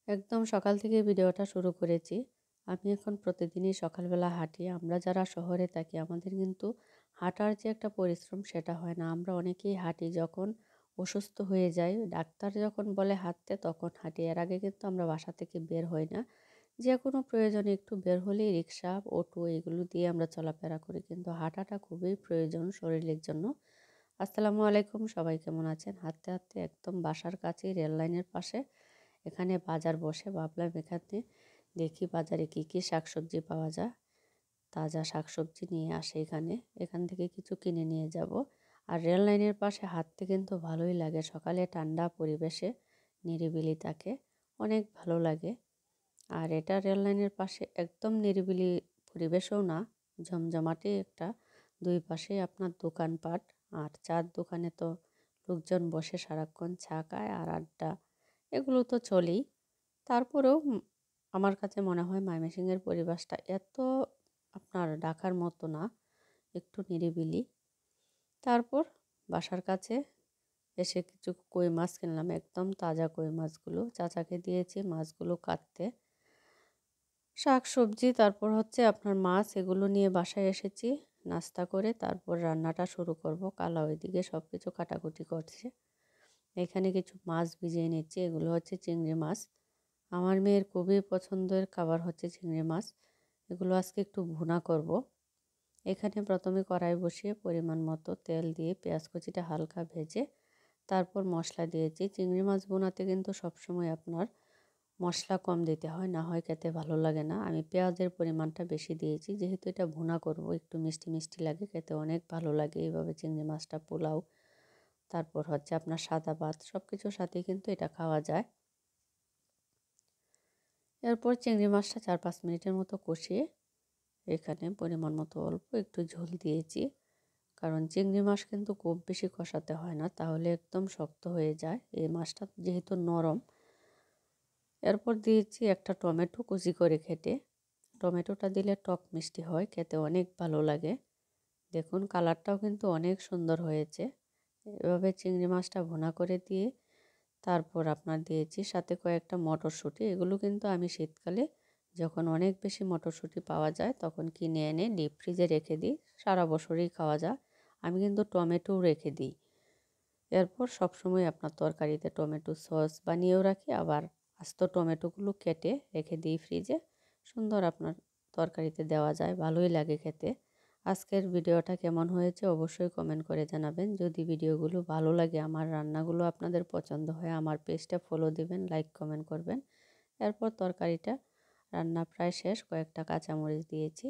একদম সকাল থেকে ভিডিওটা শুরু করেছি। আমি এখন প্রতিদিনই সকালবেলা হাঁটি। আমরা যারা শহরে থাকি আমাদের কিন্তু হাঁটার যে একটা পরিশ্রম সেটা হয় না। আমরা অনেকেই হাঁটি যখন অসুস্থ হয়ে যাই। ডাক্তার যখন বলে হাঁটতে তখন হাঁটি। এর আগে কিন্তু আমরা বাসা থেকে বের হই না। যে কোনো প্রয়োজনে একটু বের হলেই রিক্সা, অটো এগুলো দিয়ে আমরা চলাফেরা করি। কিন্তু হাঁটাটা খুবই প্রয়োজন শরীরের জন্য। আসসালামু আলাইকুম, সবাই কেমন আছেন? হাঁটতে হাঁটতে একদম বাসার কাছেই রেল লাইনের পাশে এখানে বাজার বসে। ভাবলাম এখানে দেখি বাজারে কি কি শাকসবজি পাওয়া যায়। তাজা শাকসবজি নিয়ে আসে এখানে, এখান থেকে কিছু কিনে নিয়ে যাব। আর রেল লাইনের পাশে হাঁটতে কিন্তু ভালোই লাগে। সকালে ঠান্ডা পরিবেশে নিরিবিলি থাকে, অনেক ভালো লাগে। আর এটা রেল লাইনের পাশে একদম নিরিবিলি পরিবেশও না, জমজমাটি একটা। দুই পাশে আপনার দোকানপাট, আর চার দোকানে তো লোকজন বসে সারাক্ষণ চা খায় আর আড্ডা, এগুলো তো চলেই। তারপরেও আমার কাছে মনে হয় ময়মনসিংহের পরিবেশটা এত আপনার ঢাকার মতো না, একটু নিরিবিলি। তারপর বাসার কাছে এসে কিছু কই মাছ কিনলাম, একদম তাজা কই মাছগুলো চাচাকে দিয়েছি মাছগুলো কাটতে। শাক সবজি তারপর হচ্ছে আপনার মাছ, এগুলো নিয়ে বাসায় এসেছি নাস্তা করে। তারপর রান্নাটা শুরু করব। কালা ওইদিকে সব কিছু কাটাকুটি করছে। এখানে কিছু মাছ ভিজিয়ে নিচ্ছি, এগুলো হচ্ছে চিংড়ি মাছ। আমার মেয়ের খুবই পছন্দের খাবার হচ্ছে চিংড়ি মাছ। এগুলো আজকে একটু ভুনা করব। এখানে প্রথমে কড়াই বসিয়ে পরিমাণ মতো তেল দিয়ে পেঁয়াজ কুচিটা হালকা ভেজে তারপর মশলা দিয়েছি। চিংড়ি মাছ ভুনাতে কিন্তু সবসময় আপনার মশলা কম দিতে হয়, না হয় খেতে ভালো লাগে না। আমি পেঁয়াজের পরিমাণটা বেশি দিয়েছি, যেহেতু এটা ভুনা করব একটু মিষ্টি মিষ্টি লাগে, খেতে অনেক ভালো লাগে এইভাবে চিংড়ি মাছটা। পোলাও, তারপর হচ্ছে আপনার সাদা ভাত, সব কিছুর সাথেই কিন্তু এটা খাওয়া যায়। এরপর চিংড়ি মাছটা 4-5 মিনিটের মতো কষিয়ে এখানে পরিমাণ মতো অল্প একটু ঝোল দিয়েছি। কারণ চিংড়ি মাছ কিন্তু খুব বেশি কষাতে হয় না, তাহলে একদম শক্ত হয়ে যায় এই মাছটা যেহেতু নরম। এরপর দিয়েছি একটা টমেটো কুচি করে কেটে। টমেটোটা দিলে টক মিষ্টি হয়, খেতে অনেক ভালো লাগে। দেখুন কালারটাও কিন্তু অনেক সুন্দর হয়েছে। এভাবে চিংড়ি মাছটা ভুনা করে দিয়ে তারপর আপনার দিয়েছি সাথে কয়েকটা মটরশুঁটি। এগুলো কিন্তু আমি শীতকালে যখন অনেক বেশি মটরশুঁটি পাওয়া যায় তখন কিনে এনে ডিপ ফ্রিজে রেখে দিই, সারা বছরই খাওয়া যায়। আমি কিন্তু টমেটোও রেখে দিই। এরপর সবসময় আপনার তরকারিতে টমেটো সস বানিয়েও রাখি, আবার আস্ত টমেটোগুলো কেটে রেখে দিই ফ্রিজে। সুন্দর আপনার তরকারিতে দেওয়া যায়, ভালোই লাগে খেতে। আজকের ভিডিওটা কেমন হয়েছে অবশ্যই কমেন্ট করে জানাবেন। যদি ভিডিওগুলো ভালো লাগে, আমার রান্নাগুলো আপনাদের পছন্দ হয়, আমার পেজটা ফলো দিবেন, লাইক কমেন্ট করবেন। এরপর তরকারিটা রান্না প্রায় শেষ, কয়েকটা কাঁচামরিচ দিয়েছি।